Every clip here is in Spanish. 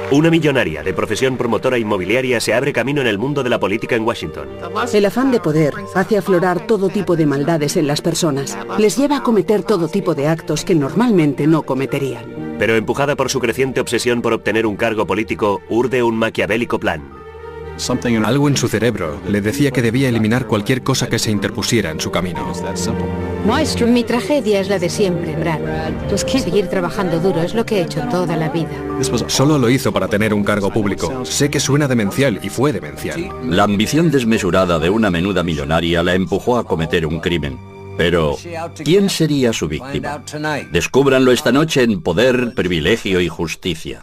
Una millonaria de profesión promotora inmobiliaria se abre camino en el mundo de la política en Washington. El afán de poder hace aflorar todo tipo de maldades en las personas. Les lleva a cometer todo tipo de actos que normalmente no cometerían. Pero empujada por su creciente obsesión por obtener un cargo político, urde un maquiavélico plan. Algo en su cerebro le decía que debía eliminar cualquier cosa que se interpusiera en su camino. Mi tragedia es la de siempre, Brad. Seguir trabajando duro es lo que he hecho toda la vida. Solo lo hizo para tener un cargo público. Sé que suena demencial y fue demencial. La ambición desmesurada de una menuda millonaria la empujó a cometer un crimen. Pero, ¿quién sería su víctima? Descúbranlo esta noche en Poder, Privilegio y Justicia.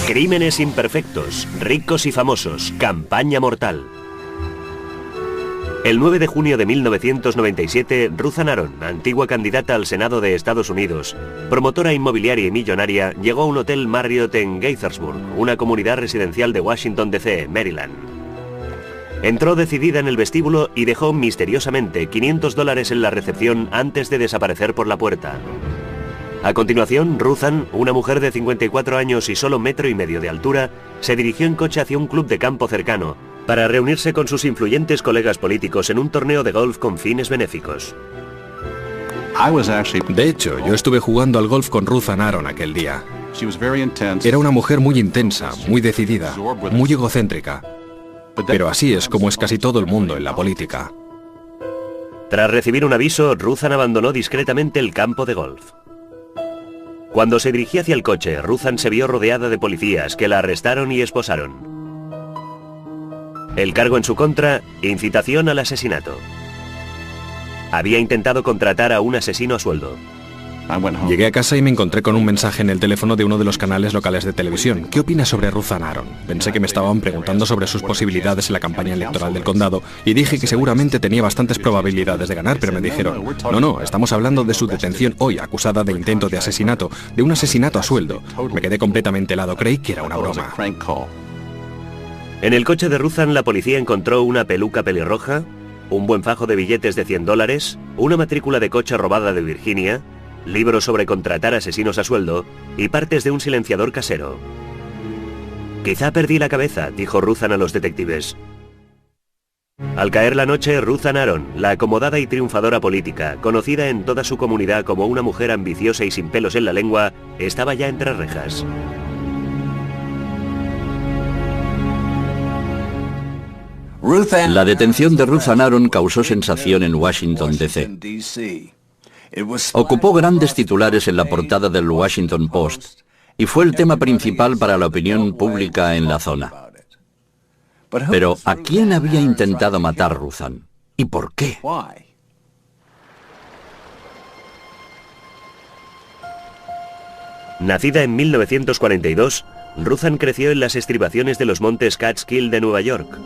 Crímenes imperfectos, ricos y famosos, campaña mortal. El 9 de junio de 1997, Ruthann Aron, antigua candidata al Senado de Estados Unidos, promotora inmobiliaria y millonaria, llegó a un hotel Marriott en Gaithersburg, una comunidad residencial de Washington, D.C., Maryland. Entró decidida en el vestíbulo y dejó misteriosamente $500 en la recepción antes de desaparecer por la puerta. A continuación, Ruthann, una mujer de 54 años y solo 1,5 metros de altura, se dirigió en coche hacia un club de campo cercano para reunirse con sus influyentes colegas políticos en un torneo de golf con fines benéficos. De hecho, yo estuve jugando al golf con Ruthann Aron aquel día. Era una mujer muy intensa, muy decidida, muy egocéntrica. Pero así es como es casi todo el mundo en la política. Tras recibir un aviso, Ruthann abandonó discretamente el campo de golf. Cuando se dirigía hacia el coche, Ruthann se vio rodeada de policías que la arrestaron y esposaron. El cargo en su contra, incitación al asesinato. Había intentado contratar a un asesino a sueldo. Llegué a casa y me encontré con un mensaje en el teléfono de uno de los canales locales de televisión. ¿Qué opinas sobre Ruthann Aron? Pensé que me estaban preguntando sobre sus posibilidades en la campaña electoral del condado y dije que seguramente tenía bastantes probabilidades de ganar, pero me dijeron, no, estamos hablando de su detención hoy, acusada de intento de asesinato, de un asesinato a sueldo. Me quedé completamente helado, creí que era una broma. En el coche de Ruthann la policía encontró una peluca pelirroja, un buen fajo de billetes de $100, una matrícula de coche robada de Virginia, libros sobre contratar asesinos a sueldo y partes de un silenciador casero. Quizá perdí la cabeza, dijo Ruthann a los detectives. Al caer la noche, Ruthann Aron, la acomodada y triunfadora política, conocida en toda su comunidad como una mujer ambiciosa y sin pelos en la lengua, estaba ya entre rejas. La detención de Ruthann Aron causó sensación en Washington, D.C. Ocupó grandes titulares en la portada del Washington Post y fue el tema principal para la opinión pública en la zona. Pero, ¿a quién había intentado matar Ruthann? ¿Y por qué? Nacida en 1942, Ruthann creció en las estribaciones de los montes Catskill de Nueva York.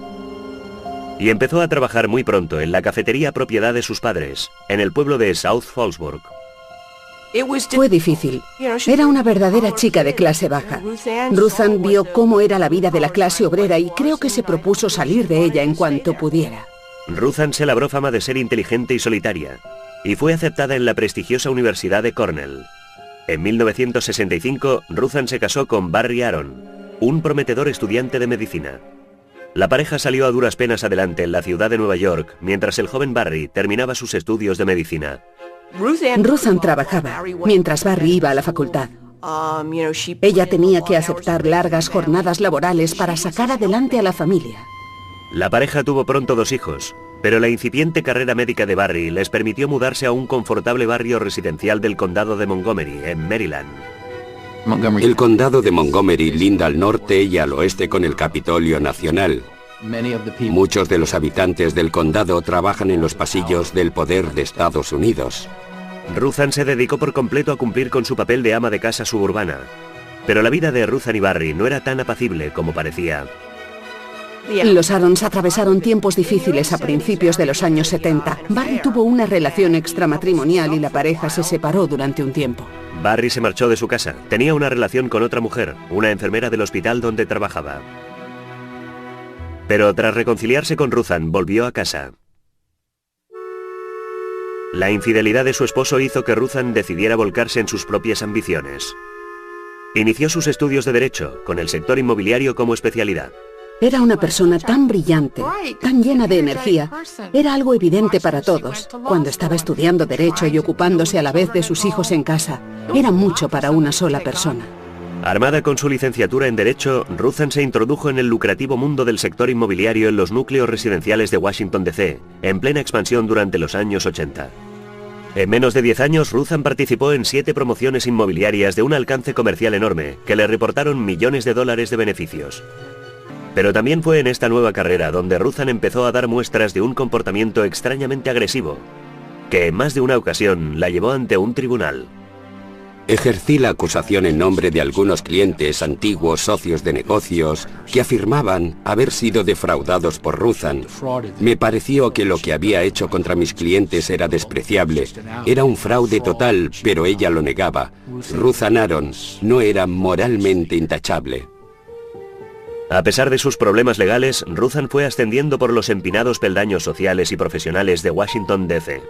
Y empezó a trabajar muy pronto en la cafetería propiedad de sus padres, en el pueblo de South Fallsburg. Fue difícil. Era una verdadera chica de clase baja. Ruthann vio cómo era la vida de la clase obrera y creo que se propuso salir de ella en cuanto pudiera. Ruthann se labró fama de ser inteligente y solitaria, y fue aceptada en la prestigiosa Universidad de Cornell. En 1965, Ruthann se casó con Barry Aron, un prometedor estudiante de medicina. La pareja salió a duras penas adelante en la ciudad de Nueva York, mientras el joven Barry terminaba sus estudios de medicina. Ruthann trabajaba, mientras Barry iba a la facultad. Ella tenía que aceptar largas jornadas laborales para sacar adelante a la familia. La pareja tuvo pronto 2 hijos, pero la incipiente carrera médica de Barry les permitió mudarse a un confortable barrio residencial del condado de Montgomery, en Maryland. El condado de Montgomery linda al norte y al oeste con el Capitolio Nacional. Muchos de los habitantes del condado trabajan en los pasillos del poder de Estados Unidos. Ruthann se dedicó por completo a cumplir con su papel de ama de casa suburbana. Pero la vida de Ruthann y Barry no era tan apacible como parecía. Los Arons atravesaron tiempos difíciles a principios de los años 70. Barry tuvo una relación extramatrimonial y la pareja se separó durante un tiempo. Barry se marchó de su casa. Tenía una relación con otra mujer, una enfermera del hospital donde trabajaba. Pero tras reconciliarse con Ruthann, volvió a casa. La infidelidad de su esposo hizo que Ruthann decidiera volcarse en sus propias ambiciones. Inició sus estudios de Derecho, con el sector inmobiliario como especialidad. Era una persona tan brillante, tan llena de energía. Era algo evidente para todos. Cuando estaba estudiando Derecho y ocupándose a la vez de sus hijos en casa, era mucho para una sola persona. Armada con su licenciatura en Derecho, Ruthann se introdujo en el lucrativo mundo del sector inmobiliario en los núcleos residenciales de Washington, D.C., en plena expansión durante los años 80. En menos de 10 años, Ruthann participó en 7 promociones inmobiliarias de un alcance comercial enorme, que le reportaron millones de dólares de beneficios. Pero también fue en esta nueva carrera donde Ruthann empezó a dar muestras de un comportamiento extrañamente agresivo, que en más de una ocasión la llevó ante un tribunal. Ejercí la acusación en nombre de algunos clientes antiguos socios de negocios que afirmaban haber sido defraudados por Ruthann. Me pareció que lo que había hecho contra mis clientes era despreciable. Era un fraude total, pero ella lo negaba. Ruthann Aron no era moralmente intachable. A pesar de sus problemas legales, Ruthann fue ascendiendo por los empinados peldaños sociales y profesionales de Washington, D.C.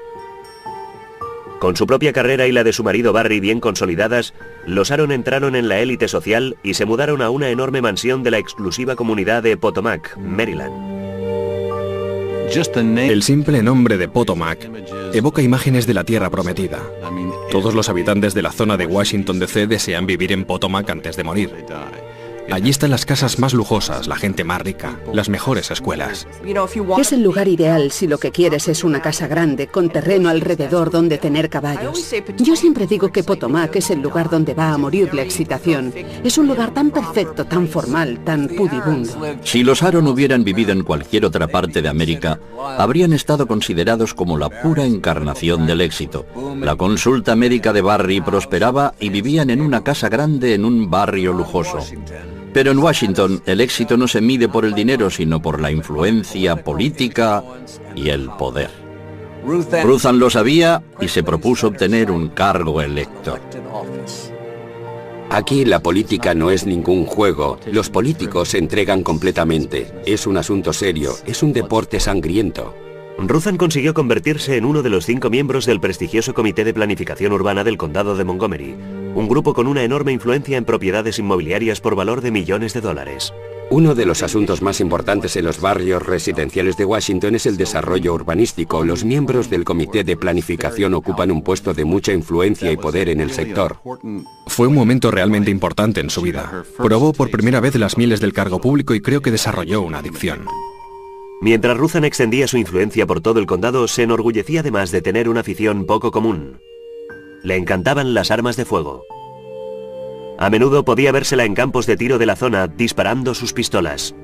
Con su propia carrera y la de su marido Barry bien consolidadas, los Aron entraron en la élite social y se mudaron a una enorme mansión de la exclusiva comunidad de Potomac, Maryland. El simple nombre de Potomac evoca imágenes de la tierra prometida. Todos los habitantes de la zona de Washington, D.C. desean vivir en Potomac antes de morir. Allí están las casas más lujosas, la gente más rica, las mejores escuelas. Es el lugar ideal si lo que quieres es una casa grande, con terreno alrededor donde tener caballos. Yo siempre digo que Potomac es el lugar donde va a morir la excitación. Es un lugar tan perfecto, tan formal, tan pudibundo. Si los Aron hubieran vivido en cualquier otra parte de América, habrían estado considerados como la pura encarnación del éxito. La consulta médica de Barry prosperaba y vivían en una casa grande en un barrio lujoso. Pero en Washington, el éxito no se mide por el dinero, sino por la influencia política y el poder. Ruthann lo sabía y se propuso obtener un cargo electo. Aquí la política no es ningún juego. Los políticos se entregan completamente. Es un asunto serio, es un deporte sangriento. Ruthann consiguió convertirse en uno de los 5 miembros del prestigioso Comité de Planificación Urbana del Condado de Montgomery, un grupo con una enorme influencia en propiedades inmobiliarias por valor de millones de dólares. Uno de los asuntos más importantes en los barrios residenciales de Washington es el desarrollo urbanístico. Los miembros del Comité de Planificación ocupan un puesto de mucha influencia y poder en el sector. Fue un momento realmente importante en su vida. Probó por primera vez las mieles del cargo público y creo que desarrolló una adicción. Mientras Ruthann extendía su influencia por todo el condado, se enorgullecía además de tener una afición poco común. Le encantaban las armas de fuego. A menudo podía vérsela en campos de tiro de la zona disparando sus pistolas.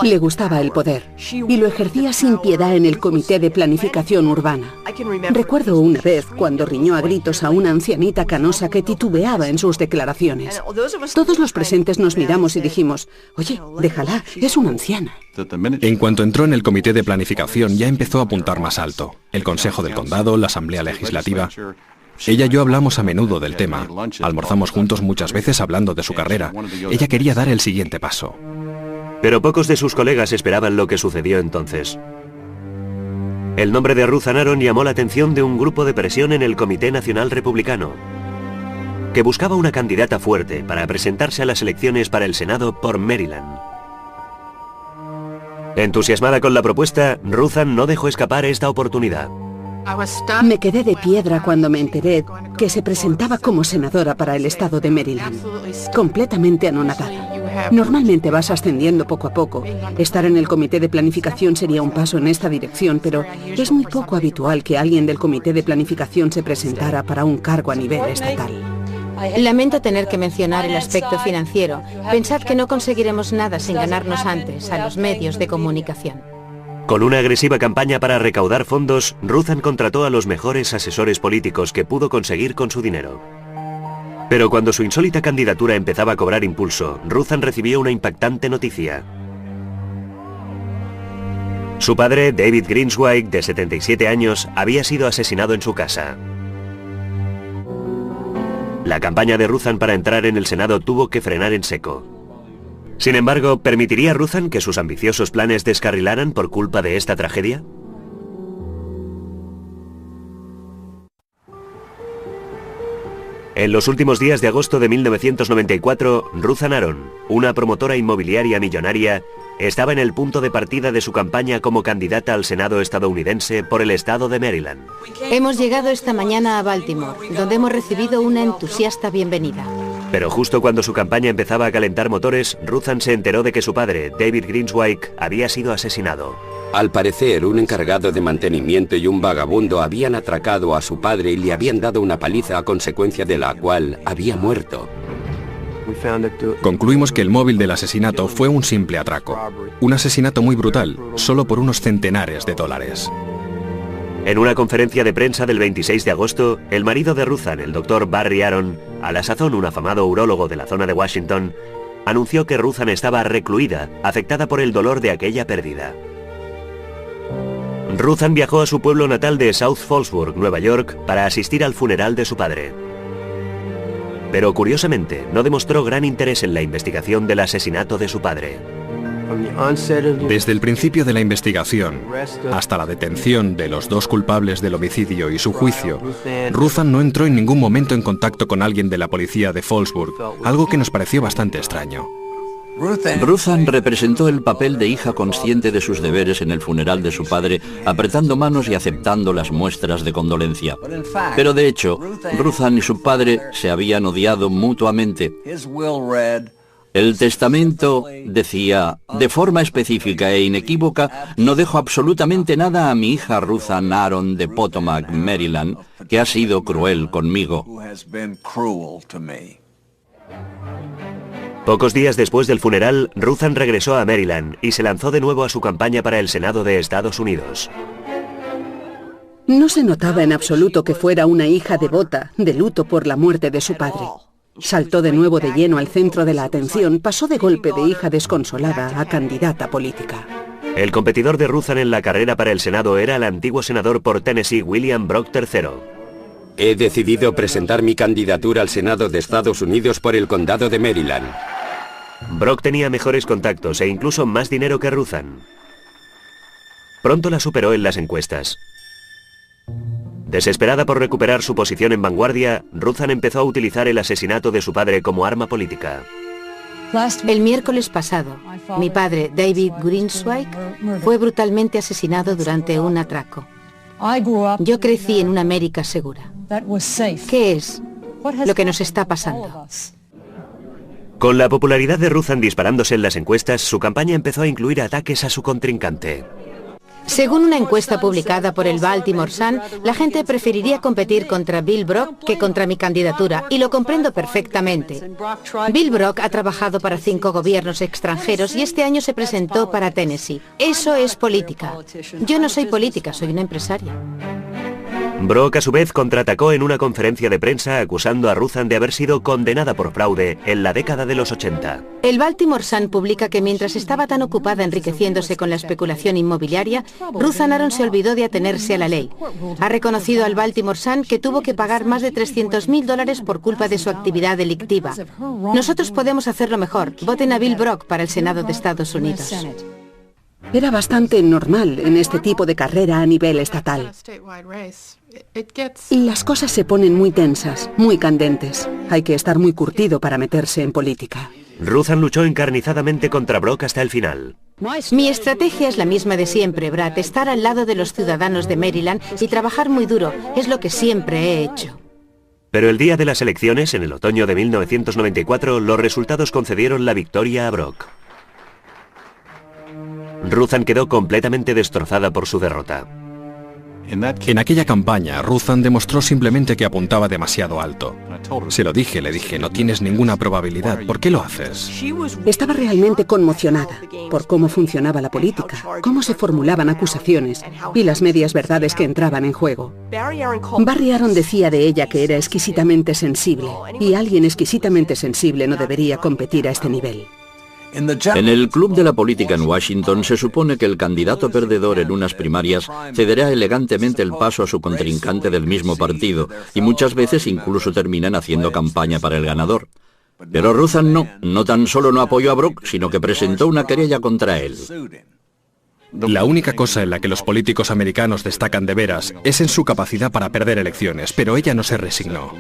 Le gustaba el poder y lo ejercía sin piedad en el Comité de Planificación Urbana. Recuerdo una vez cuando riñó a gritos a una ancianita canosa que titubeaba en sus declaraciones. Todos los presentes nos miramos y dijimos, oye, déjala, es una anciana. En cuanto entró en el Comité de Planificación ya empezó a apuntar más alto. El Consejo del Condado, la Asamblea Legislativa. Ella y yo hablamos a menudo del tema. Almorzamos juntos muchas veces hablando de su carrera. Ella quería dar el siguiente paso. Pero pocos de sus colegas esperaban lo que sucedió entonces. El nombre de Ruthann Aron llamó la atención de un grupo de presión en el Comité Nacional Republicano, que buscaba una candidata fuerte para presentarse a las elecciones para el Senado por Maryland. Entusiasmada con la propuesta, Ruthann no dejó escapar esta oportunidad. Me quedé de piedra cuando me enteré que se presentaba como senadora para el estado de Maryland. Completamente anonadada. Normalmente vas ascendiendo poco a poco. Estar en el Comité de Planificación sería un paso en esta dirección, pero es muy poco habitual que alguien del Comité de Planificación se presentara para un cargo a nivel estatal. Lamento tener que mencionar el aspecto financiero. Pensad que no conseguiremos nada sin ganarnos antes a los medios de comunicación. Con una agresiva campaña para recaudar fondos, Ruthann contrató a los mejores asesores políticos que pudo conseguir con su dinero. Pero cuando su insólita candidatura empezaba a cobrar impulso, Ruthann recibió una impactante noticia. Su padre, David Greenswag, de 77 años, había sido asesinado en su casa. La campaña de Ruthan para entrar en el Senado tuvo que frenar en seco. Sin embargo, ¿permitiría Ruthan que sus ambiciosos planes descarrilaran por culpa de esta tragedia? En los últimos días de agosto de 1994, Ruthan Aron, una promotora inmobiliaria millonaria, estaba en el punto de partida de su campaña como candidata al Senado estadounidense por el estado de Maryland. Hemos llegado esta mañana a Baltimore, donde hemos recibido una entusiasta bienvenida. Pero justo cuando su campaña empezaba a calentar motores, Ruthan se enteró de que su padre, David Greenswyk, había sido asesinado. Al parecer, un encargado de mantenimiento y un vagabundo habían atracado a su padre y le habían dado una paliza a consecuencia de la cual había muerto. Concluimos que el móvil del asesinato fue un simple atraco. Un asesinato muy brutal, solo por unos centenares de dólares. En una conferencia de prensa del 26 de agosto, el marido de Ruthan, el doctor Barry Aron, a la sazón un afamado urólogo de la zona de Washington, anunció que Ruthan estaba recluida, afectada por el dolor de aquella pérdida. Ruthan viajó a su pueblo natal de South Fallsburg, Nueva York, para asistir al funeral de su padre. Pero curiosamente, no demostró gran interés en la investigación del asesinato de su padre. Desde el principio de la investigación hasta la detención de los dos culpables del homicidio y su juicio, Ruthan no entró en ningún momento en contacto con alguien de la policía de Fallsburg, algo que nos pareció bastante extraño. Ruthan representó el papel de hija consciente de sus deberes en el funeral de su padre, apretando manos y aceptando las muestras de condolencia. Pero de hecho, Ruthan y su padre se habían odiado mutuamente. El testamento decía, de forma específica e inequívoca, no dejo absolutamente nada a mi hija Ruthan Aron de Potomac, Maryland, que ha sido cruel conmigo. Pocos días después del funeral, Ruthan regresó a Maryland y se lanzó de nuevo a su campaña para el Senado de Estados Unidos. No se notaba en absoluto que fuera una hija devota, de luto por la muerte de su padre. Saltó de nuevo de lleno al centro de la atención, pasó de golpe de hija desconsolada a candidata política. El competidor de Ruthan en la carrera para el Senado era el antiguo senador por Tennessee, William Brock III. He decidido presentar mi candidatura al Senado de Estados Unidos por el condado de Maryland. Brock tenía mejores contactos e incluso más dinero que Ruthan. Pronto la superó en las encuestas. Desesperada por recuperar su posición en vanguardia, Ruthan empezó a utilizar el asesinato de su padre como arma política. El miércoles pasado, mi padre, David Greenswyk, fue brutalmente asesinado durante un atraco. Yo crecí en una América segura. ¿Qué es lo que nos está pasando? Con la popularidad de Ruthan disparándose en las encuestas, su campaña empezó a incluir ataques a su contrincante. Según una encuesta publicada por el Baltimore Sun, la gente preferiría competir contra Bill Brock que contra mi candidatura, y lo comprendo perfectamente. Bill Brock ha trabajado para 5 gobiernos extranjeros y este año se presentó para Tennessee. Eso es política. Yo no soy política, soy una empresaria. Brock a su vez contraatacó en una conferencia de prensa acusando a Ruthan de haber sido condenada por fraude en la década de los 80. El Baltimore Sun publica que mientras estaba tan ocupada enriqueciéndose con la especulación inmobiliaria, Ruthan Aron se olvidó de atenerse a la ley. Ha reconocido al Baltimore Sun que tuvo que pagar más de $300.000 por culpa de su actividad delictiva. Nosotros podemos hacerlo mejor. Voten a Bill Brock para el Senado de Estados Unidos. Era bastante normal en este tipo de carrera a nivel estatal. Las cosas se ponen muy tensas, muy candentes. Hay que estar muy curtido para meterse en política. Ruthan luchó encarnizadamente contra Brock hasta el final. Mi estrategia es la misma de siempre, Brad. Estar al lado de los ciudadanos de Maryland y trabajar muy duro. Es lo que siempre he hecho. Pero el día de las elecciones, en el otoño de 1994, los resultados concedieron la victoria a Brock. Ruthan quedó completamente destrozada por su derrota. En aquella campaña, Ruthan demostró simplemente que apuntaba demasiado alto. Se lo dije, le dije, no tienes ninguna probabilidad, ¿por qué lo haces? Estaba realmente conmocionada por cómo funcionaba la política, cómo se formulaban acusaciones y las medias verdades que entraban en juego. Barry Aron decía de ella que era exquisitamente sensible, y alguien exquisitamente sensible no debería competir a este nivel. En el club de la política en Washington se supone que el candidato perdedor en unas primarias cederá elegantemente el paso a su contrincante del mismo partido y muchas veces incluso terminan haciendo campaña para el ganador. Pero Ruthann no tan solo no apoyó a Brock, sino que presentó una querella contra él. La única cosa en la que los políticos americanos destacan de veras es en su capacidad para perder elecciones, pero ella no se resignó.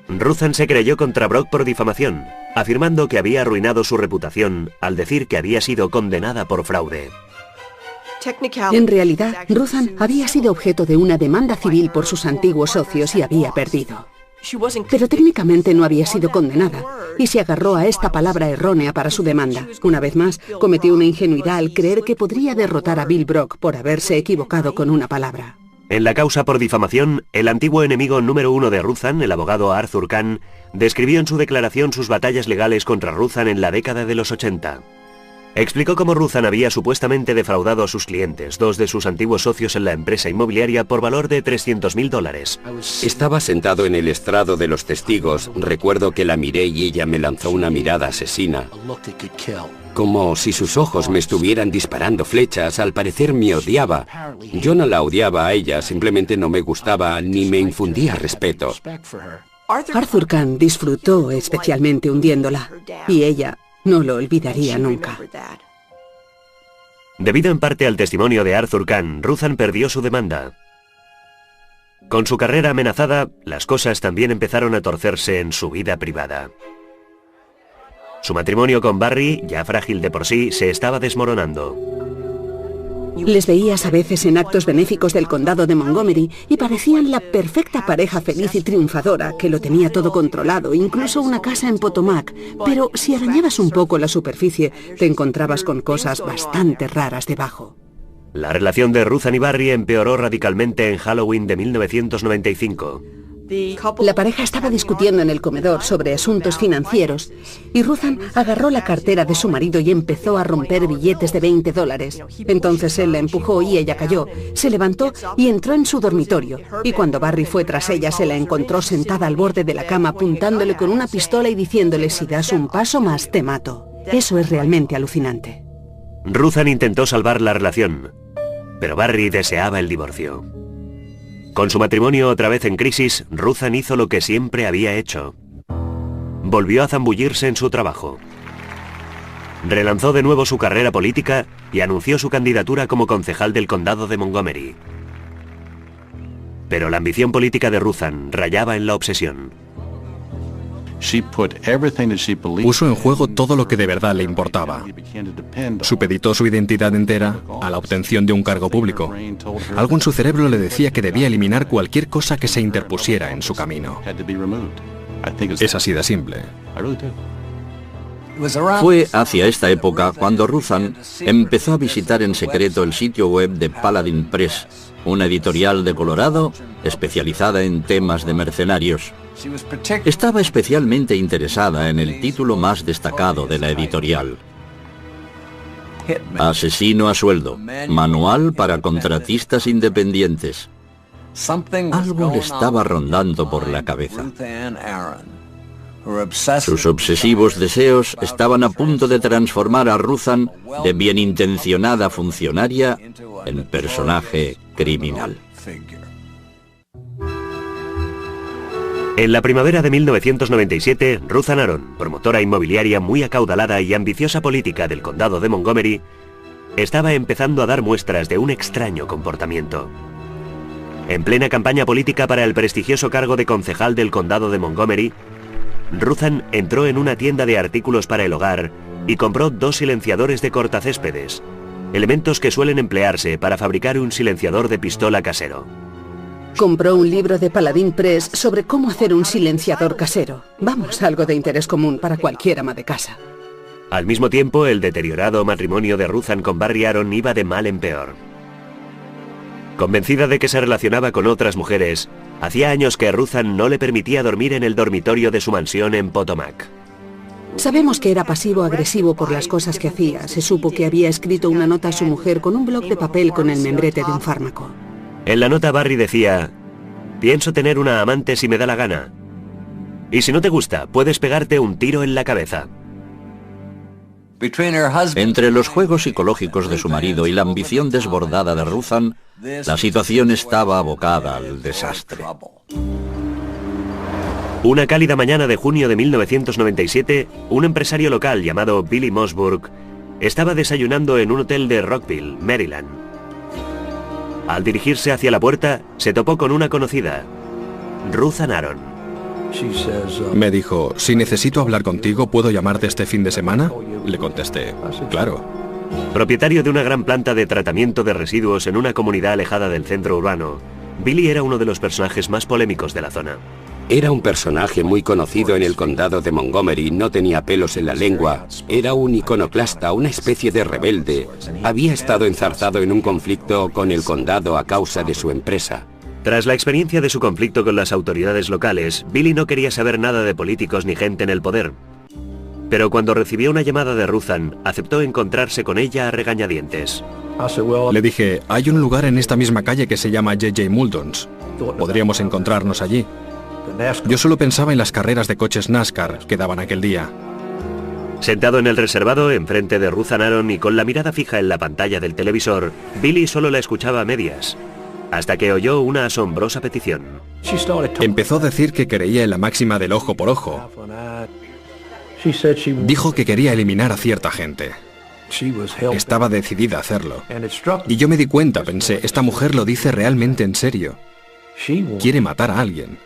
Ruthann se creyó contra Brock por difamación, afirmando que había arruinado su reputación al decir que había sido condenada por fraude. En realidad, Ruthann había sido objeto de una demanda civil por sus antiguos socios y había perdido. Pero técnicamente no había sido condenada y se agarró a esta palabra errónea para su demanda. Una vez más, cometió una ingenuidad al creer que podría derrotar a Bill Brock por haberse equivocado con una palabra. En la causa por difamación, el antiguo enemigo número 1 de Ruthann, el abogado Arthur Kahn, describió en su declaración sus batallas legales contra Ruthann en la década de los 80. Explicó cómo Ruthann había supuestamente defraudado a sus clientes, dos de sus antiguos socios en la empresa inmobiliaria, por valor de $300.000. Estaba sentado en el estrado de los testigos. Recuerdo que la miré y ella me lanzó una mirada asesina. Como si sus ojos me estuvieran disparando flechas. Al parecer me odiaba. Yo no la odiaba a ella, simplemente no me gustaba ni me infundía respeto. Arthur Kahn disfrutó especialmente hundiéndola y ella no lo olvidaría nunca. Debido en parte al testimonio de Arthur Kahn, Ruthann perdió su demanda. Con su carrera amenazada, las cosas también empezaron a torcerse en su vida privada. Su matrimonio con Barry, ya frágil de por sí, se estaba desmoronando. Les veías a veces en actos benéficos del condado de Montgomery y parecían la perfecta pareja feliz y triunfadora que lo tenía todo controlado, incluso una casa en Potomac. Pero si arañabas un poco la superficie, te encontrabas con cosas bastante raras debajo. La relación de Ruthann y Barry empeoró radicalmente en Halloween de 1995. La pareja estaba discutiendo en el comedor sobre asuntos financieros y Ruthann agarró la cartera de su marido y empezó a romper billetes de $20. Entonces él la empujó y ella cayó. Se levantó y entró en su dormitorio. Y cuando Barry fue tras ella, se la encontró sentada al borde de la cama apuntándole con una pistola y diciéndole: si das un paso más, te mato. Eso es realmente alucinante. Ruthann intentó salvar la relación, pero Barry deseaba el divorcio. Con su matrimonio otra vez en crisis, Ruthann hizo lo que siempre había hecho. Volvió a zambullirse en su trabajo. Relanzó de nuevo su carrera política y anunció su candidatura como concejal del condado de Montgomery. Pero la ambición política de Ruthann rayaba en la obsesión. Puso en juego todo lo que de verdad le importaba. Supeditó su identidad entera a la obtención de un cargo público. Algo en su cerebro le decía que debía eliminar cualquier cosa que se interpusiera en su camino. Es así de simple. Fue hacia esta época cuando Ruthann empezó a visitar en secreto el sitio web de Paladin Press, una editorial de Colorado especializada en temas de mercenarios. Estaba especialmente interesada en el título más destacado de la editorial: Asesino a sueldo, manual para contratistas independientes. Algo le estaba rondando por la cabeza. Sus obsesivos deseos estaban a punto de transformar a Ruthann, de bienintencionada funcionaria, en personaje criminal. En la primavera de 1997, Ruthann Aron, promotora inmobiliaria muy acaudalada y ambiciosa política del condado de Montgomery, estaba empezando a dar muestras de un extraño comportamiento. En plena campaña política para el prestigioso cargo de concejal del condado de Montgomery, Ruthann entró en una tienda de artículos para el hogar y compró 2 silenciadores de cortacéspedes, elementos que suelen emplearse para fabricar un silenciador de pistola casero. Compró un libro de Paladin Press sobre cómo hacer un silenciador casero. Vamos, algo de interés común para cualquier ama de casa. Al mismo tiempo, el deteriorado matrimonio de Ruthann con Barry Aron iba de mal en peor. Convencida de que se relacionaba con otras mujeres, hacía años que Ruthann no le permitía dormir en el dormitorio de su mansión en Potomac. Sabemos que era pasivo-agresivo por las cosas que hacía. Se supo que había escrito una nota a su mujer con un bloc de papel con el membrete de un fármaco. En la nota Barry decía: pienso tener una amante si me da la gana. Y si no te gusta, puedes pegarte un tiro en la cabeza. Entre los juegos psicológicos de su marido y la ambición desbordada de Ruthann, la situación estaba abocada al desastre. Una cálida mañana de junio de 1997, un empresario local llamado Billy Mossburg estaba desayunando en un hotel de Rockville, Maryland. Al dirigirse hacia la puerta, se topó con una conocida, Ruthann Aron. Me dijo, si necesito hablar contigo, ¿puedo llamarte este fin de semana? Le contesté, claro. Propietario de una gran planta de tratamiento de residuos en una comunidad alejada del centro urbano, Billy era uno de los personajes más polémicos de la zona. Era un personaje muy conocido en el condado de Montgomery, no tenía pelos en la lengua, era un iconoclasta, una especie de rebelde. Había estado enzarzado en un conflicto con el condado a causa de su empresa. Tras la experiencia de su conflicto con las autoridades locales, Billy no quería saber nada de políticos ni gente en el poder. Pero cuando recibió una llamada de Ruthann, aceptó encontrarse con ella a regañadientes. Le dije, hay un lugar en esta misma calle que se llama J.J. Muldon's. Podríamos encontrarnos allí. Yo solo pensaba en las carreras de coches NASCAR que daban aquel día. Sentado en el reservado, enfrente de Ruthann Aron y con la mirada fija en la pantalla del televisor, Billy solo la escuchaba a medias, hasta que oyó una asombrosa petición. Empezó a decir que creía en la máxima del ojo por ojo. Dijo que quería eliminar a cierta gente. Estaba decidida a hacerlo. Y yo me di cuenta, pensé, esta mujer lo dice realmente en serio. Quiere matar a alguien.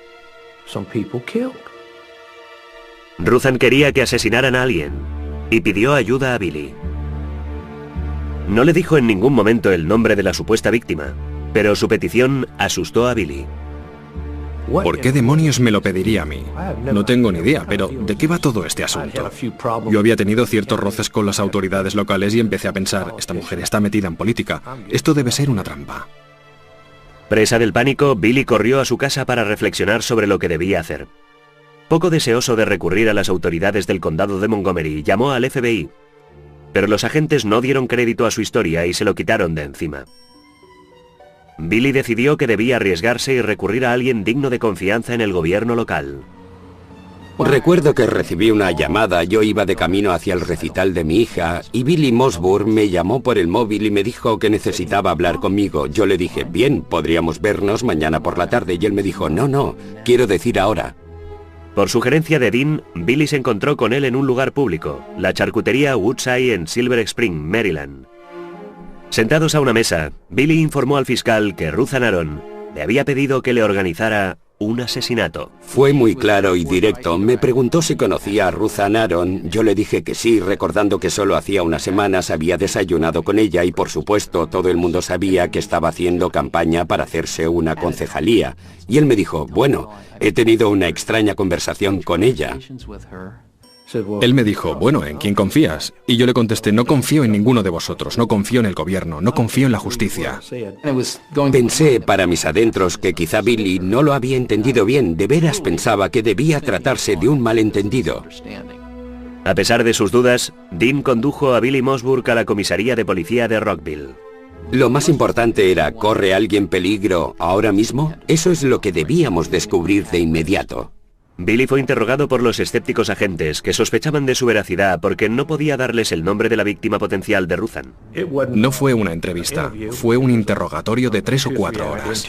Ruthann quería que asesinaran a alguien y pidió ayuda a Billy. No le dijo en ningún momento el nombre de la supuesta víctima, pero su petición asustó a Billy. ¿Por qué demonios me lo pediría a mí? No tengo ni idea, pero ¿de qué va todo este asunto? Yo había tenido ciertos roces con las autoridades locales y empecé a pensar, esta mujer está metida en política, esto debe ser una trampa. Presa del pánico, Billy corrió a su casa para reflexionar sobre lo que debía hacer. Poco deseoso de recurrir a las autoridades del condado de Montgomery, llamó al FBI. Pero los agentes no dieron crédito a su historia y se lo quitaron de encima. Billy decidió que debía arriesgarse y recurrir a alguien digno de confianza en el gobierno local. Recuerdo que recibí una llamada, yo iba de camino hacia el recital de mi hija y Billy Mossburg me llamó por el móvil y me dijo que necesitaba hablar conmigo. Yo le dije, bien, podríamos vernos mañana por la tarde y él me dijo, no, quiero decir ahora. Por sugerencia de Dean, Billy se encontró con él en un lugar público, la charcutería Woodside en Silver Spring, Maryland. Sentados a una mesa, Billy informó al fiscal que Ruthann Aron le había pedido que le organizara un asesinato. Fue muy claro y directo. Me preguntó si conocía a Ruthann Aron. Yo le dije que sí, recordando que solo hacía unas semanas había desayunado con ella y por supuesto todo el mundo sabía que estaba haciendo campaña para hacerse una concejalía. Y él me dijo, bueno, he tenido una extraña conversación con ella. Él me dijo, bueno, ¿en quién confías? Y yo le contesté, no confío en ninguno de vosotros, no confío en el gobierno, no confío en la justicia. Pensé para mis adentros que quizá Billy no lo había entendido bien, de veras pensaba que debía tratarse de un malentendido. A pesar de sus dudas, Dean condujo a Billy Mossburg a la comisaría de policía de Rockville. Lo más importante era, ¿corre alguien peligro ahora mismo? Eso es lo que debíamos descubrir de inmediato. Billy fue interrogado por los escépticos agentes que sospechaban de su veracidad porque no podía darles el nombre de la víctima potencial de Ruthann. No fue una entrevista, fue un interrogatorio de 3 o 4 horas.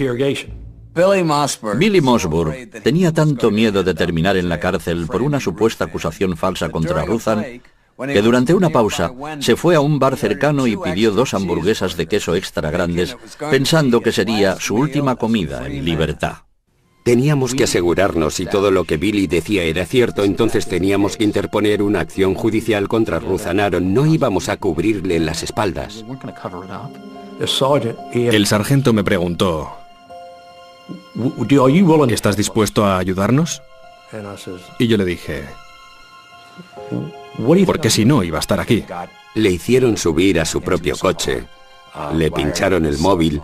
Billy Mossburg tenía tanto miedo de terminar en la cárcel por una supuesta acusación falsa contra Ruthann que durante una pausa se fue a un bar cercano y pidió 2 hamburguesas de queso extra grandes, pensando que sería su última comida en libertad. Teníamos que asegurarnos si todo lo que Billy decía era cierto, entonces teníamos que interponer una acción judicial contra Ruthann Aron. No íbamos a cubrirle las espaldas. El sargento me preguntó, ¿estás dispuesto a ayudarnos? Y yo le dije, porque si no iba a estar aquí. Le hicieron subir a su propio coche, le pincharon el móvil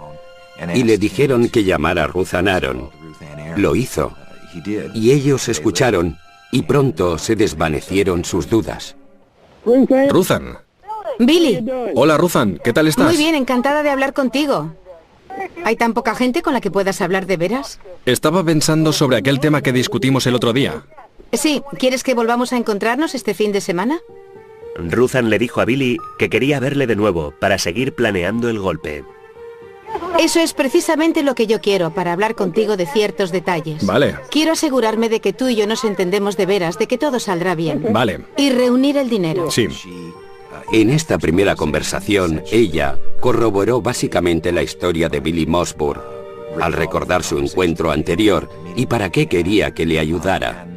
y le dijeron que llamara a Ruthann Aron. Lo hizo, y ellos escucharon, y pronto se desvanecieron sus dudas. Ruthann. Billy. Hola, Ruthann, ¿qué tal estás? Muy bien, encantada de hablar contigo. ¿Hay tan poca gente con la que puedas hablar de veras? Estaba pensando sobre aquel tema que discutimos el otro día. Sí, ¿quieres que volvamos a encontrarnos este fin de semana? Ruthann le dijo a Billy que quería verle de nuevo para seguir planeando el golpe. Eso es precisamente lo que yo quiero, para hablar contigo de ciertos detalles. Vale. Quiero asegurarme de que tú y yo nos entendemos de veras, de que todo saldrá bien. Vale. Y reunir el dinero. Sí. En esta primera conversación, ella corroboró básicamente la historia de Billy Mossburg, al recordar su encuentro anterior y para qué quería que le ayudara.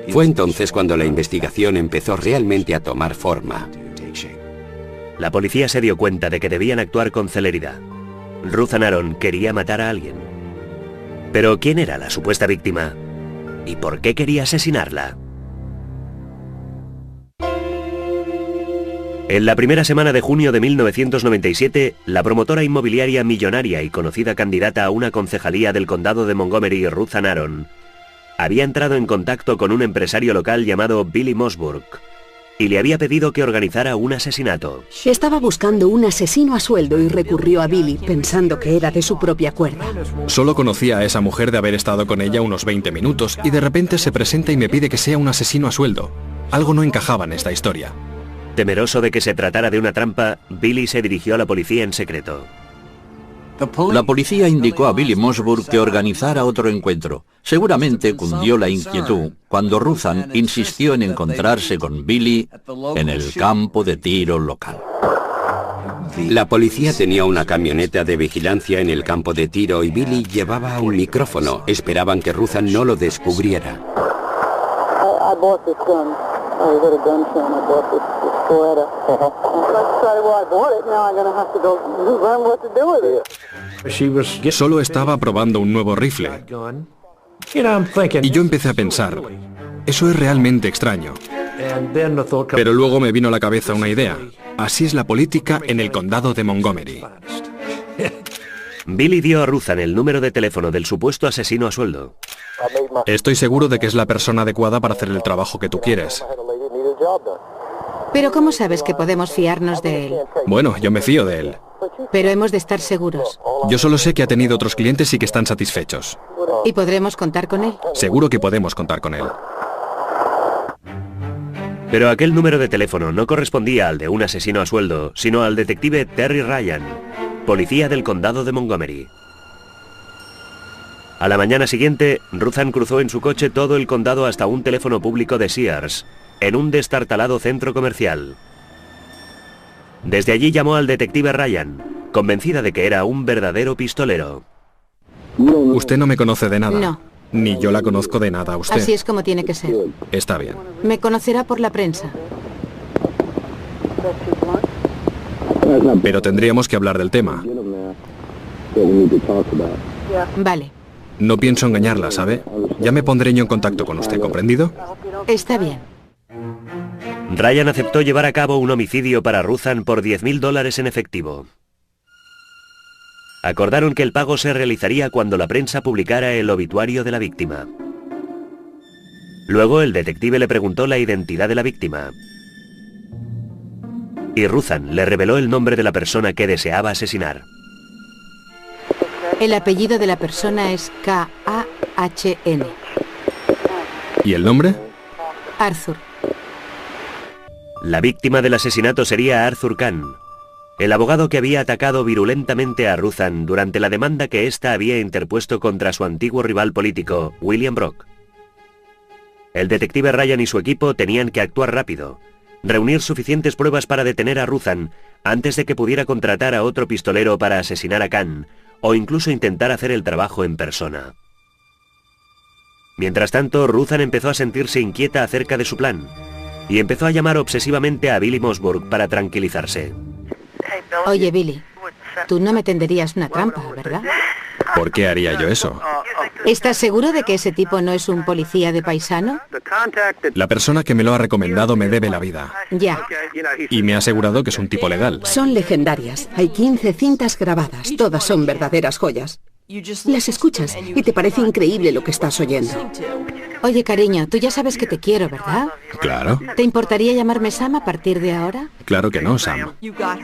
Fue entonces cuando la investigación empezó realmente a tomar forma. La policía se dio cuenta de que debían actuar con celeridad. Ruthann Aron quería matar a alguien. Pero ¿quién era la supuesta víctima? ¿Y por qué quería asesinarla? En la primera semana de junio de 1997, la promotora inmobiliaria millonaria y conocida candidata a una concejalía del condado de Montgomery, Ruthann Aron, había entrado en contacto con un empresario local llamado Billy Mossburg y le había pedido que organizara un asesinato. Estaba buscando un asesino a sueldo y recurrió a Billy pensando que era de su propia cuerda. Solo conocía a esa mujer de haber estado con ella unos 20 minutos y de repente se presenta y me pide que sea un asesino a sueldo. Algo no encajaba en esta historia. Temeroso de que se tratara de una trampa, Billy se dirigió a la policía en secreto. La policía indicó a Billy Mossburg que organizara otro encuentro. Seguramente cundió la inquietud cuando Ruthann insistió en encontrarse con Billy en el campo de tiro local. La policía tenía una camioneta de vigilancia en el campo de tiro y Billy llevaba un micrófono. Esperaban que Ruthann no lo descubriera. Solo estaba probando un nuevo rifle. Y yo empecé a pensar, eso es realmente extraño. Pero luego me vino a la cabeza una idea. Así es la política en el condado de Montgomery. Billy dio a Ruthann el número de teléfono del supuesto asesino a sueldo. Estoy seguro de que es la persona adecuada para hacer el trabajo que tú quieres. Pero ¿cómo sabes que podemos fiarnos de él? Bueno, yo me fío de él. Pero hemos de estar seguros. Yo solo sé que ha tenido otros clientes y que están satisfechos. ¿Y podremos contar con él? Seguro que podemos contar con él. Pero aquel número de teléfono no correspondía al de un asesino a sueldo, sino al detective Terry Ryan, policía del condado de Montgomery. A la mañana siguiente, Ruthann cruzó en su coche todo el condado hasta un teléfono público de Sears, en un destartalado centro comercial. Desde allí llamó al detective Ryan, convencida de que era un verdadero pistolero. Usted no me conoce de nada. No. Ni yo la conozco de nada a usted. Así es como tiene que ser. Está bien. Me conocerá por la prensa. Pero tendríamos que hablar del tema. Vale. No pienso engañarla, ¿sabe? Ya me pondré yo en contacto con usted, ¿comprendido? Está bien. Ryan aceptó llevar a cabo un homicidio para Ruthann por $10.000 en efectivo. Acordaron que el pago se realizaría cuando la prensa publicara el obituario de la víctima. Luego el detective le preguntó la identidad de la víctima. Y Ruthann le reveló el nombre de la persona que deseaba asesinar. El apellido de la persona es K-A-H-N. ¿Y el nombre? Arthur. La víctima del asesinato sería Arthur Kahn, el abogado que había atacado virulentamente a Ruthann durante la demanda que ésta había interpuesto contra su antiguo rival político, William Brock. El detective Ryan y su equipo tenían que actuar rápido, reunir suficientes pruebas para detener a Ruthann antes de que pudiera contratar a otro pistolero para asesinar a Kahn, o incluso intentar hacer el trabajo en persona. Mientras tanto, Ruthann empezó a sentirse inquieta acerca de su plan, y empezó a llamar obsesivamente a Billy Mossburg para tranquilizarse. Oye, Billy, tú no me tenderías una trampa, ¿verdad? ¿Por qué haría yo eso? ¿Estás seguro de que ese tipo no es un policía de paisano? La persona que me lo ha recomendado me debe la vida. Ya. Y me ha asegurado que es un tipo legal. Son legendarias. Hay 15 cintas grabadas. Todas son verdaderas joyas. Las escuchas y te parece increíble lo que estás oyendo. Oye, cariño, tú ya sabes que te quiero, ¿verdad? Claro. ¿Te importaría llamarme Sam a partir de ahora? Claro que no, Sam.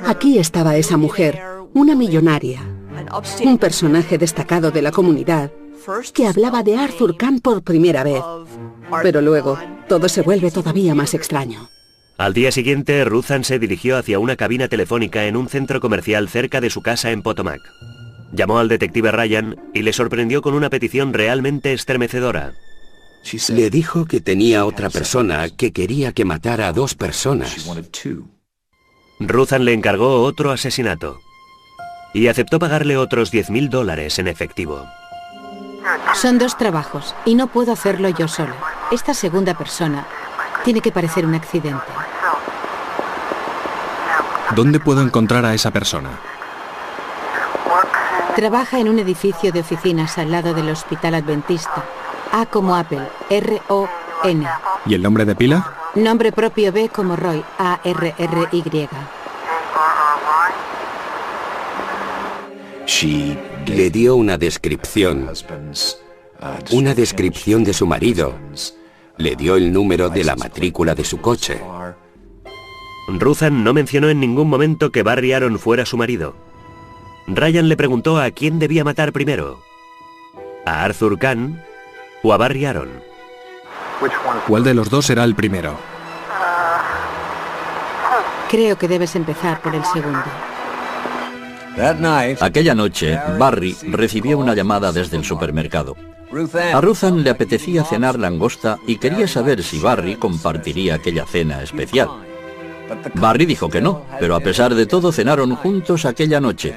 Aquí estaba esa mujer, una millonaria, un personaje destacado de la comunidad, que hablaba de Arthur Kahn por primera vez. Pero luego, todo se vuelve todavía más extraño. Al día siguiente, Ruthan se dirigió hacia una cabina telefónica en un centro comercial cerca de su casa en Potomac. Llamó al detective Ryan y le sorprendió con una petición realmente estremecedora. Le dijo que tenía otra persona que quería que matara a 2 personas. Ruthan le encargó otro asesinato y aceptó pagarle otros $10.000 en efectivo. Son 2 trabajos y no puedo hacerlo yo solo. Esta segunda persona tiene que parecer un accidente. ¿Dónde puedo encontrar a esa persona? Trabaja en un edificio de oficinas al lado del Hospital Adventista. A como Apple, R-O-N. ¿Y el nombre de pila? Nombre propio B como Roy, A-R-R-Y. Le dio una descripción de su marido. Le dio el número de la matrícula de su coche. Ruthan no mencionó en ningún momento que Barry Aaron fuera su marido. Ryan le preguntó a quién debía matar primero, a Arthur Kahn o a Barry Aaron. ¿Cuál de los 2 será el primero? Creo que debes empezar por el segundo. Aquella noche, Barry recibió una llamada desde el supermercado. A Ruthan le apetecía cenar langosta y quería saber si Barry compartiría aquella cena especial. Barry dijo que no, pero a pesar de todo cenaron juntos aquella noche.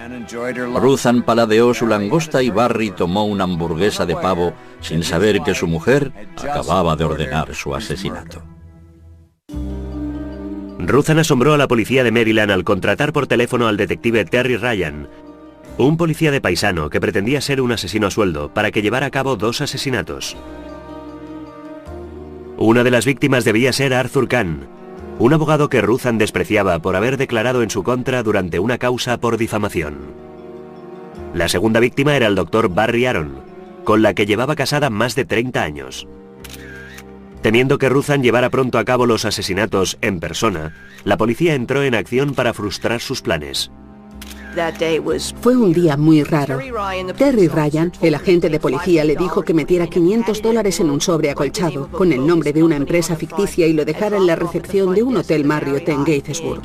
Ruthan paladeó su langosta y Barry tomó una hamburguesa de pavo sin saber que su mujer acababa de ordenar su asesinato. Ruthan asombró a la policía de Maryland al contratar por teléfono al detective Terry Ryan, un policía de paisano que pretendía ser un asesino a sueldo para que llevara a cabo 2 asesinatos. Una de las víctimas debía ser Arthur Kahn, un abogado que Ruthan despreciaba por haber declarado en su contra durante una causa por difamación. La segunda víctima era el doctor Barry Aaron, con la que llevaba casada más de 30 años. Temiendo que Ruthan llevara pronto a cabo los asesinatos en persona, la policía entró en acción para frustrar sus planes. Fue un día muy raro. Terry Ryan, el agente de policía, le dijo que metiera $500 en un sobre acolchado con el nombre de una empresa ficticia y lo dejara en la recepción de un hotel Marriott en Gaithersburg.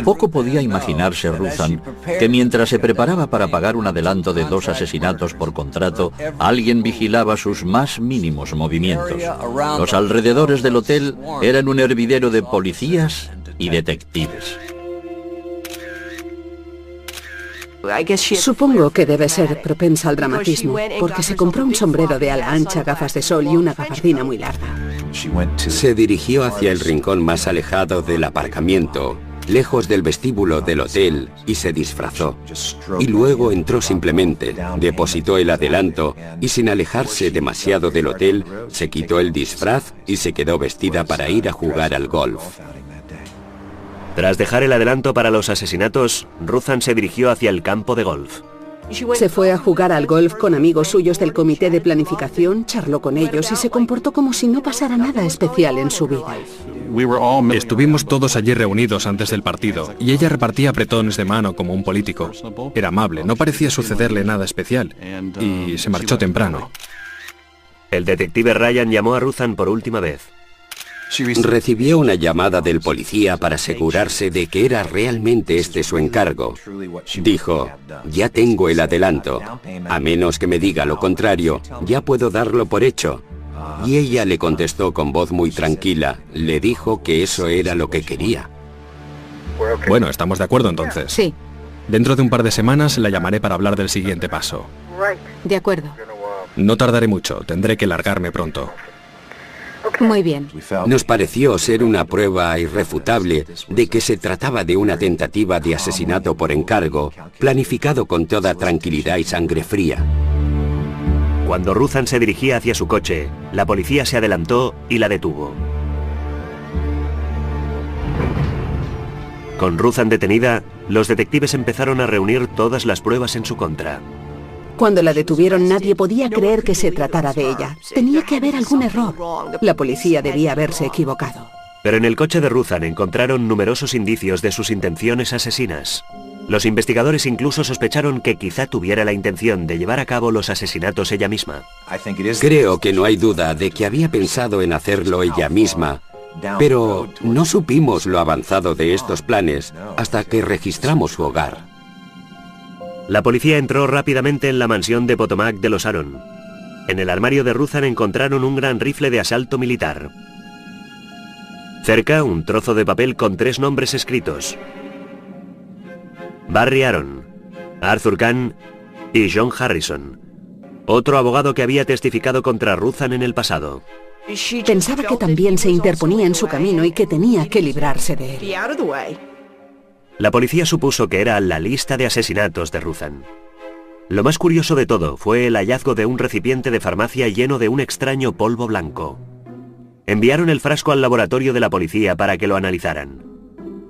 Poco podía imaginarse Ruthan que mientras se preparaba para pagar un adelanto de 2 asesinatos por contrato, alguien vigilaba sus más mínimos movimientos. Los alrededores del hotel eran un hervidero de policías y detectives. Supongo que debe ser propensa al dramatismo, porque se compró un sombrero de ala ancha, gafas de sol y una gabardina muy larga. Se dirigió hacia el rincón más alejado del aparcamiento, lejos del vestíbulo del hotel, y se disfrazó. Y luego entró simplemente, depositó el adelanto y sin alejarse demasiado del hotel, se quitó el disfraz y se quedó vestida para ir a jugar al golf. Tras dejar el adelanto para los asesinatos, Ruthan se dirigió hacia el campo de golf. Se fue a jugar al golf con amigos suyos del comité de planificación, charló con ellos y se comportó como si no pasara nada especial en su vida. Estuvimos todos allí reunidos antes del partido y ella repartía apretones de mano como un político. Era amable, no parecía sucederle nada especial y se marchó temprano. El detective Ryan llamó a Ruthan por última vez. Recibió una llamada del policía para asegurarse de que era realmente este su encargo. Dijo, ya tengo el adelanto. A menos que me diga lo contrario, ya puedo darlo por hecho. Y ella le contestó con voz muy tranquila. Le dijo que eso era lo que quería. Bueno, ¿estamos de acuerdo entonces? Sí. Dentro de un par de semanas la llamaré para hablar del siguiente paso. De acuerdo. No tardaré mucho, tendré que largarme pronto. Muy bien. Nos pareció ser una prueba irrefutable de que se trataba de una tentativa de asesinato por encargo, planificado con toda tranquilidad y sangre fría. Cuando Ruthan se dirigía hacia su coche, la policía se adelantó y la detuvo. Con Ruthan detenida, los detectives empezaron a reunir todas las pruebas en su contra. Cuando la detuvieron nadie podía creer que se tratara de ella. Tenía que haber algún error. La policía debía haberse equivocado. Pero en el coche de Ruthan encontraron numerosos indicios de sus intenciones asesinas. Los investigadores incluso sospecharon que quizá tuviera la intención de llevar a cabo los asesinatos ella misma. Creo que no hay duda de que había pensado en hacerlo ella misma, Pero no supimos lo avanzado de estos planes hasta que registramos su hogar. La policía entró rápidamente en la mansión de Potomac de los Aaron. En el armario de Ruthann encontraron un gran rifle de asalto militar. Cerca, un trozo de papel con 3 nombres escritos: Barry Aaron, Arthur Kahn y John Harrison, otro abogado que había testificado contra Ruthann en el pasado. Pensaba que también se interponía en su camino y que tenía que librarse de él. La policía supuso que era la lista de asesinatos de Ruthann. Lo más curioso de todo fue el hallazgo de un recipiente de farmacia lleno de un extraño polvo blanco. Enviaron el frasco al laboratorio de la policía para que lo analizaran.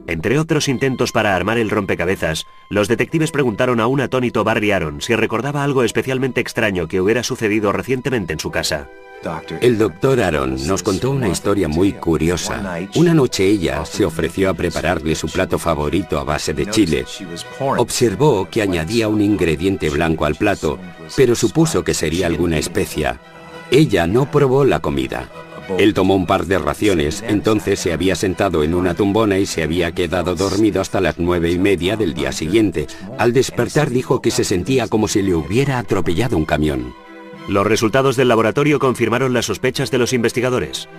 Entre otros intentos para armar el rompecabezas, los detectives preguntaron a un atónito Barry Aaron si recordaba algo especialmente extraño que hubiera sucedido recientemente en su casa. El doctor Aaron nos contó una historia muy curiosa. Una noche ella se ofreció a prepararle su plato favorito a base de chile. Observó que añadía un ingrediente blanco al plato, pero supuso que sería alguna especia. Ella no probó la comida. Él tomó un par de raciones, entonces se había sentado en una tumbona y se había quedado dormido hasta las 9:30 del día siguiente. Al despertar dijo que se sentía como si le hubiera atropellado un camión. Los resultados del laboratorio confirmaron las sospechas de los investigadores.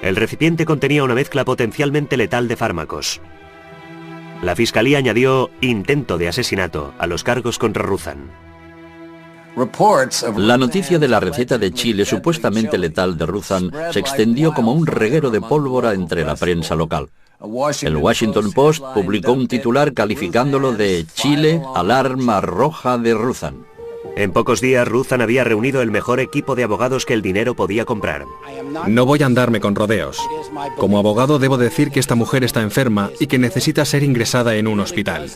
El recipiente contenía una mezcla potencialmente letal de fármacos. La fiscalía añadió intento de asesinato a los cargos contra Ruthann. La noticia de la receta de chile supuestamente letal de Ruthann se extendió como un reguero de pólvora entre la prensa local. El Washington Post publicó un titular calificándolo de Chile al arma roja de Ruthann. En pocos días, Ruthann había reunido el mejor equipo de abogados que el dinero podía comprar. No voy a andarme con rodeos. Como abogado debo decir que esta mujer está enferma y que necesita ser ingresada en un hospital.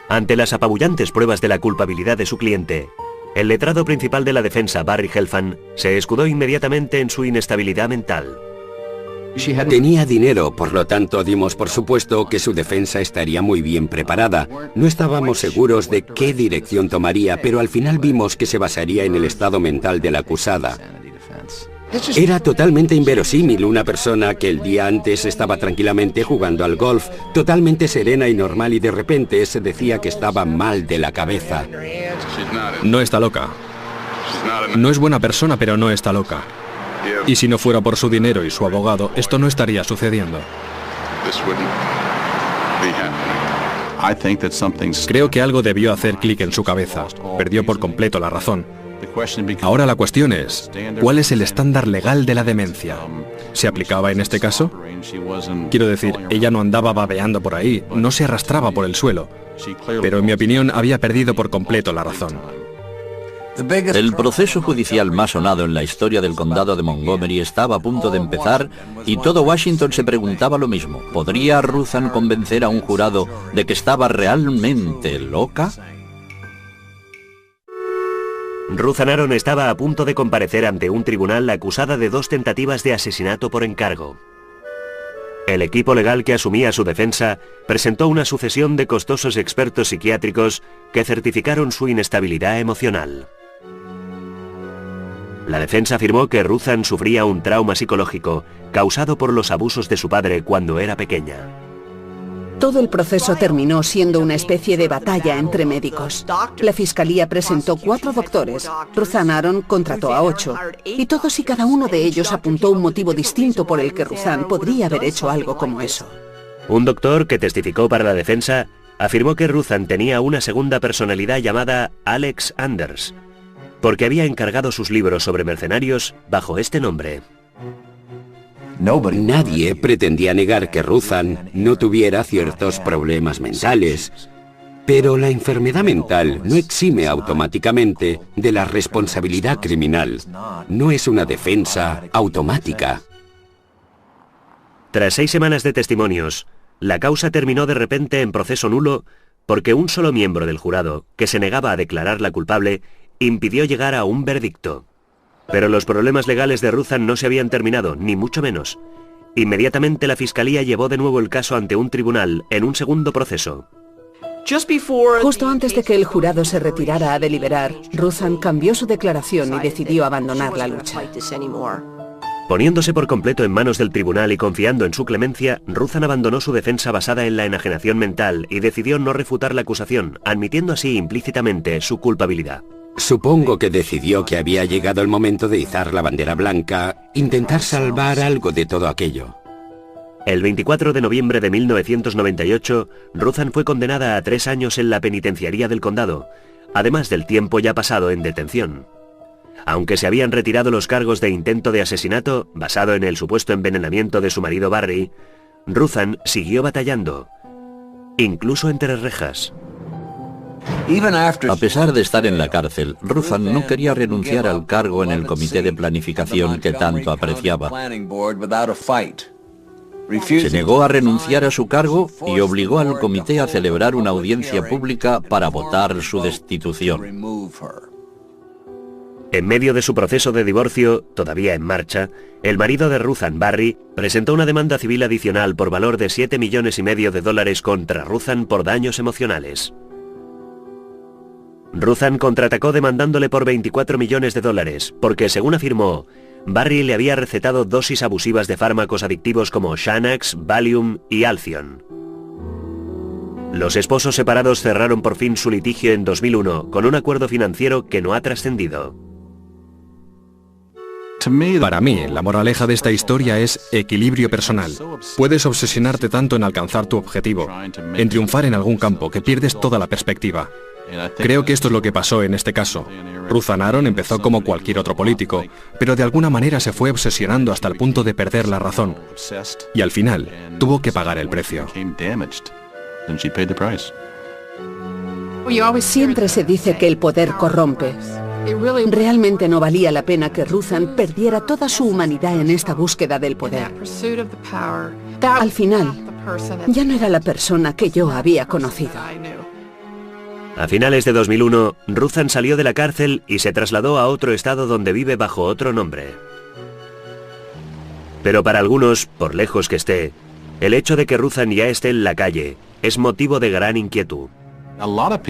Ante las apabullantes pruebas de la culpabilidad de su cliente, el letrado principal de la defensa, Barry Helfand, se escudó inmediatamente en su inestabilidad mental. Tenía dinero, por lo tanto dimos por supuesto que su defensa estaría muy bien preparada. No estábamos seguros de qué dirección tomaría, pero al final vimos que se basaría en el estado mental de la acusada. Era totalmente inverosímil una persona que el día antes estaba tranquilamente jugando al golf, totalmente serena y normal, y de repente se decía que estaba mal de la cabeza. No está loca. No es buena persona, pero no está loca. Y si no fuera por su dinero y su abogado, esto no estaría sucediendo. Creo que algo debió hacer clic en su cabeza. Perdió por completo la razón. Ahora la cuestión es, ¿cuál es el estándar legal de la demencia? ¿Se aplicaba en este caso? Quiero decir, ella no andaba babeando por ahí, no se arrastraba por el suelo. Pero en mi opinión había perdido por completo la razón. El proceso judicial más sonado en la historia del condado de Montgomery estaba a punto de empezar y todo Washington se preguntaba lo mismo. ¿Podría Ruthann convencer a un jurado de que estaba realmente loca? Ruthann Aaron estaba a punto de comparecer ante un tribunal acusada de 2 tentativas de asesinato por encargo. El equipo legal que asumía su defensa presentó una sucesión de costosos expertos psiquiátricos que certificaron su inestabilidad emocional. La defensa afirmó que Ruthann sufría un trauma psicológico causado por los abusos de su padre cuando era pequeña. Todo el proceso terminó siendo una especie de batalla entre médicos. La fiscalía presentó 4 doctores. Ruthann Aaron contrató a 8. Y todos y cada uno de ellos apuntó un motivo distinto por el que Ruthann podría haber hecho algo como eso. Un doctor que testificó para la defensa afirmó que Ruthann tenía una segunda personalidad llamada Alex Anders, porque había encargado sus libros sobre mercenarios bajo este nombre. Nadie pretendía negar que Ruthann no tuviera ciertos problemas mentales, pero la enfermedad mental no exime automáticamente de la responsabilidad criminal. No es una defensa automática. Tras 6 semanas de testimonios, la causa terminó de repente en proceso nulo porque un solo miembro del jurado, que se negaba a declararla culpable, impidió llegar a un veredicto. Pero los problemas legales de Ruthann no se habían terminado, ni mucho menos. Inmediatamente la fiscalía llevó de nuevo el caso ante un tribunal en un segundo proceso. Justo antes de que el jurado se retirara a deliberar, Ruthann cambió su declaración y decidió abandonar la lucha. Poniéndose por completo en manos del tribunal y confiando en su clemencia, Ruthan abandonó su defensa basada en la enajenación mental y decidió no refutar la acusación, admitiendo así implícitamente su culpabilidad. Supongo que decidió que había llegado el momento de izar la bandera blanca, intentar salvar algo de todo aquello. El 24 de noviembre de 1998, Ruthan fue condenada a 3 años en la penitenciaría del condado, además del tiempo ya pasado en detención. Aunque se habían retirado los cargos de intento de asesinato, basado en el supuesto envenenamiento de su marido Barry, Ruthan siguió batallando, incluso entre rejas. A pesar de estar en la cárcel, Ruthan no quería renunciar al cargo en el comité de planificación que tanto apreciaba. Se negó a renunciar a su cargo y obligó al comité a celebrar una audiencia pública para votar su destitución. En medio de su proceso de divorcio, todavía en marcha, el marido de Ruthan, Barry, presentó una demanda civil adicional por valor de $7,5 millones contra Ruthan por daños emocionales. Ruthan contraatacó demandándole por $24 millones porque, según afirmó, Barry le había recetado dosis abusivas de fármacos adictivos como Xanax, Valium y Alcion. Los esposos separados cerraron por fin su litigio en 2001 con un acuerdo financiero que no ha trascendido. Para mí, la moraleja de esta historia es equilibrio personal. Puedes obsesionarte tanto en alcanzar tu objetivo, en triunfar en algún campo, que pierdes toda la perspectiva. Creo que esto es lo que pasó en este caso. Ruthan Aron empezó como cualquier otro político, pero de alguna manera se fue obsesionando hasta el punto de perder la razón. Y al final, tuvo que pagar el precio. Siempre se dice que el poder corrompe. Realmente no valía la pena que Ruthan perdiera toda su humanidad en esta búsqueda del poder. Al final, ya no era la persona que yo había conocido. A finales de 2001, Ruthan salió de la cárcel y se trasladó a otro estado donde vive bajo otro nombre. Pero para algunos, por lejos que esté, el hecho de que Ruthan ya esté en la calle es motivo de gran inquietud.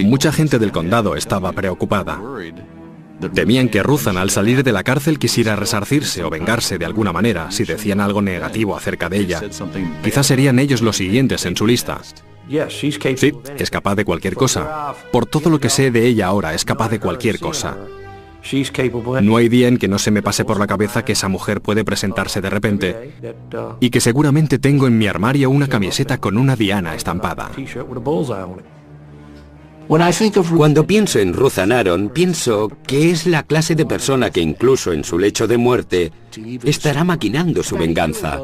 Mucha gente del condado estaba preocupada. Temían que Ruthan al salir de la cárcel quisiera resarcirse o vengarse de alguna manera si decían algo negativo acerca de ella. Quizás serían ellos los siguientes en su lista. Sí, es capaz de cualquier cosa. Por todo lo que sé de ella ahora, es capaz de cualquier cosa. No hay día en que no se me pase por la cabeza que esa mujer puede presentarse de repente y que seguramente tengo en mi armario una camiseta con una diana estampada. Cuando pienso en Ruthan Aron, pienso que es la clase de persona que incluso en su lecho de muerte estará maquinando su venganza.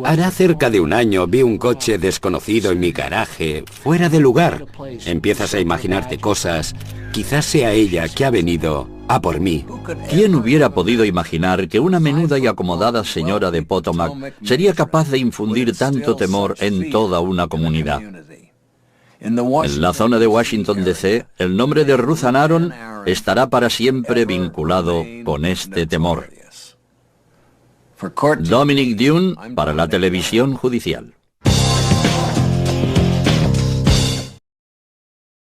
Hará cerca de un año vi un coche desconocido en mi garaje, fuera de lugar. Empiezas a imaginarte cosas. Quizás sea ella que ha venido a por mí. ¿Quién hubiera podido imaginar que una menuda y acomodada señora de Potomac sería capaz de infundir tanto temor en toda una comunidad? En la zona de Washington, D.C., el nombre de Ruthan Aron estará para siempre vinculado con este temor. Dominic Dune para la televisión judicial.